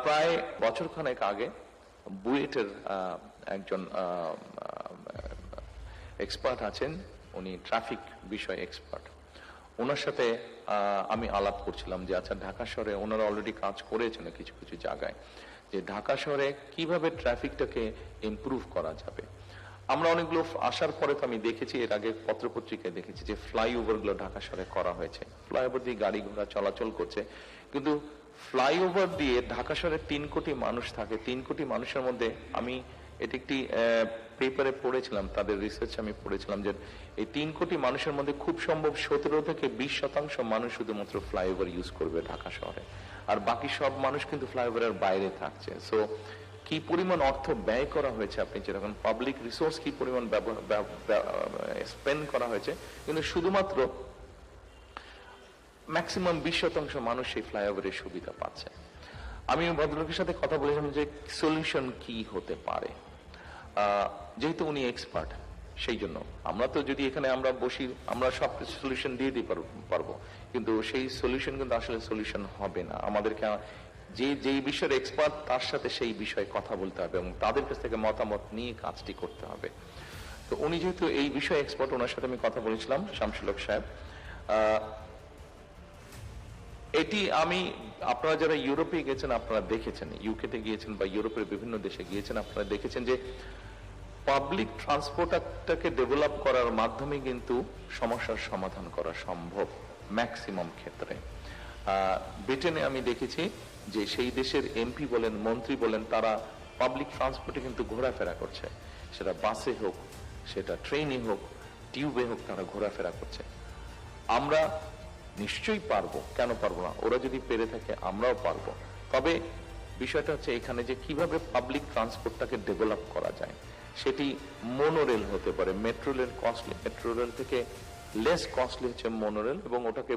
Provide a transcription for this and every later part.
প্রায় বছরখানেক আগে বুয়েটের একজন এক্সপার্ট আছেন, উনি ট্রাফিক বিষয়ে এক্সপার্ট। ওনার সাথে আমি আলাপ করছিলাম যে আচ্ছা ঢাকা শহরে ওনারা অলরেডি কাজ করেছেন কিছু কিছু জায়গায়, যে ঢাকা শহরে কিভাবে ট্রাফিকটাকে ইমপ্রুভ করা যাবে। আমরা অনেকগুলো আসার পরে তো আমি দেখেছি, এর আগে পত্রপত্রিকায় দেখেছি যে ফ্লাইওভার গুলো ঢাকা শহরে করা হয়েছে, ফ্লাইওভার দিয়ে গাড়ি ঘোড়া চলাচল করছে, কিন্তু ফ্লাইওভার দিয়ে ঢাকা শহরে 3 কোটি মানুষ থাকে। 3 কোটি মানুষের মধ্যে আমি এটি একটি পেপারে পড়েছিলাম, তাদের রিসার্চ আমি পড়েছিলাম যে এই 3 কোটি মানুষের মধ্যে খুব সম্ভব 17 থেকে 20% মানুষ শুধুমাত্র ফ্লাইওভার ইউজ করবে ঢাকা শহরে, আর বাকি সব মানুষ কিন্তু ফ্লাইওভারের বাইরে থাকছে। সো কি পরিমাণ অর্থ ব্যয় করা হয়েছে, আপনি যেরকম পাবলিক রিসোর্স কি পরিমাণ স্পেন্ড করা হয়েছে, কিন্তু শুধুমাত্র ম্যাক্সিমাম 20% মানুষ সেই ফ্লাইওভারের সুবিধা পাচ্ছে। আমি ভদ্রলোকের সাথে কথা বলেছিলাম যে সলিউশন কি হতে পারে, যেহেতু উনি এক্সপার্ট, সেই জন্য আমরা তো যদি এখানে আমরা বসি আমরা সব সলিউশন দিয়ে দিতে পারবো, কিন্তু সেই সলিউশন কিন্তু আসলে সলিউশন হবে না। আমাদেরকে যেই বিষয়ের এক্সপার্ট তার সাথে সেই বিষয়ে কথা বলতে হবে এবং তাদের কাছ থেকে মতামত নিয়ে কাজটি করতে হবে। তো উনি যেহেতু এই বিষয়ে এক্সপার্ট, ওনার সাথে আমি কথা বলেছিলাম, শামসুল হক সাহেব। এটি আমি, আপনারা যারা ইউরোপে গেছেন আপনারা দেখেছেন, ইউকেতে গিয়েছেন বা ইউরোপের বিভিন্ন দেশে গিয়েছেন, আপনারা দেখেছেন যে পাবলিক ট্রান্সপোর্টটাকে ডেভেলপ করার মাধ্যমে কিন্তু সমস্যার সমাধান করা সম্ভব ম্যাক্সিমাম ক্ষেত্রে। ব্রিটেনে আমি দেখেছি যে সেই দেশের এমপি বলেন, মন্ত্রী বলেন, তারা পাবলিক ট্রান্সপোর্টে কিন্তু ঘোরাফেরা করছে, সেটা বাসে হোক, সেটা ট্রেনে হোক, টিউবে হোক, তারা ঘোরাফেরা করছে। আমরা নিশ্চয়ই পারবো, কেন পারবো না? ওরা যদি পেরে থাকে আমরাও পারবো। তবে বিষয়টা হচ্ছে এখানে যে কিভাবে পাবলিক ট্রান্সপোর্টটাকে ডেভেলপ করা যায়। সেটি মোনোরেল হতে পারে, metro rail costly, metro rail থেকে লেস কস্টলি হচ্ছে মোনোরেল, এবং ওটাকে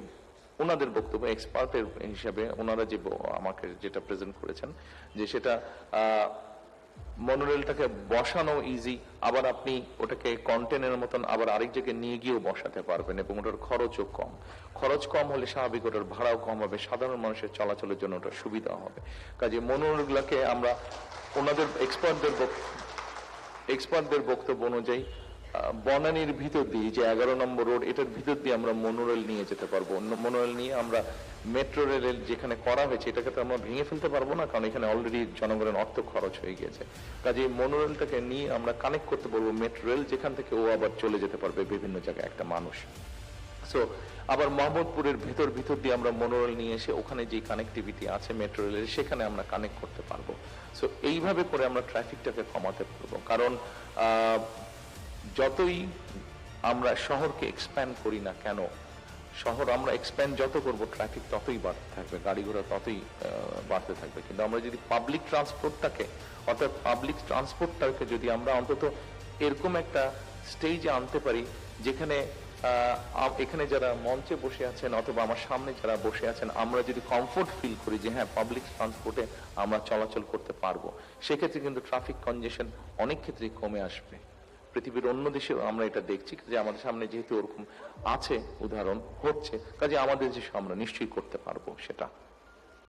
ওনাদের বক্তব্য এক্সপার্টের হিসাবে ওনারা যে আমাকে যেটা প্রেজেন্ট করেছেন যে সেটা মনোরেলটাকে বসানো ইজি, আবার আপনি ওটাকে কন্টেনারের মতন আবার আরেক জায়গায় নিয়ে গিয়েও বসাতে পারবেন, এবং ওটার খরচও কম। খরচ কম হলে স্বাভাবিক ওটার ভাড়াও কম হবে, সাধারণ মানুষের চলাচলের জন্য ওটা সুবিধা হবে। কাজে মনোরেলগুলোকে আমরা ওনাদের এক্সপার্টদের বক্তব্য অনুযায়ী বনানীর ভিতর দিয়ে যে 11 নম্বর রোড, এটার ভিতর দিয়ে আমরা মনোরেল নিয়ে যেতে পারবো। মনোরেল নিয়ে আমরা মেট্রো রেল যেখানে করা হয়েছে এটাকে তো আমরা ভেঙে ফেলতে পারবো না, কারণ এখানে অলরেডি জনগণের অর্থ খরচ হয়ে গিয়েছে। কাজে মনোরেলটাকে নিয়ে আমরা কানেক্ট করতে পারবো মেট্রো রেল, যেখান থেকে ও আবার চলে যেতে পারবে বিভিন্ন জায়গায় একটা মানুষ। সো আবার মোহাম্মদপুরের ভিতর দিয়ে আমরা মনোরেল নিয়ে এসে ওখানে যে কানেক্টিভিটি আছে মেট্রো রেলের, সেখানে আমরা কানেক্ট করতে পারবো। সো এইভাবে করে আমরা ট্রাফিকটাকে কমাতে পারবো। কারণ যতই আমরা শহরকে এক্সপ্যান্ড করি না কেন, শহর আমরা এক্সপ্যান্ড যত করবো ট্রাফিক ততই বাড়তে থাকবে, গাড়ি ঘোড়া ততই বাড়তে থাকবে। কিন্তু আমরা যদি পাবলিক ট্রান্সপোর্টটাকে যদি আমরা অন্তত এরকম একটা স্টেজে আনতে পারি যেখানে এখানে যারা মঞ্চে বসে আছেন অথবা আমার সামনে যারা বসে আছেন, আমরা যদি কমফোর্ট ফিল করি যে হ্যাঁ পাবলিক ট্রান্সপোর্টে আমরা চলাচল করতে পারবো, সেক্ষেত্রে কিন্তু ট্রাফিক কনজেশন অনেক ক্ষেত্রেই কমে আসবে। পৃথিবীর অন্য দেশেও আমরা এটা দেখছি যে আমাদের সামনে যেহেতু ওরকম আছে, উদাহরণ হচ্ছে, কাজে আমাদের দেশে আমরা নিশ্চয়ই করতে পারবো সেটা।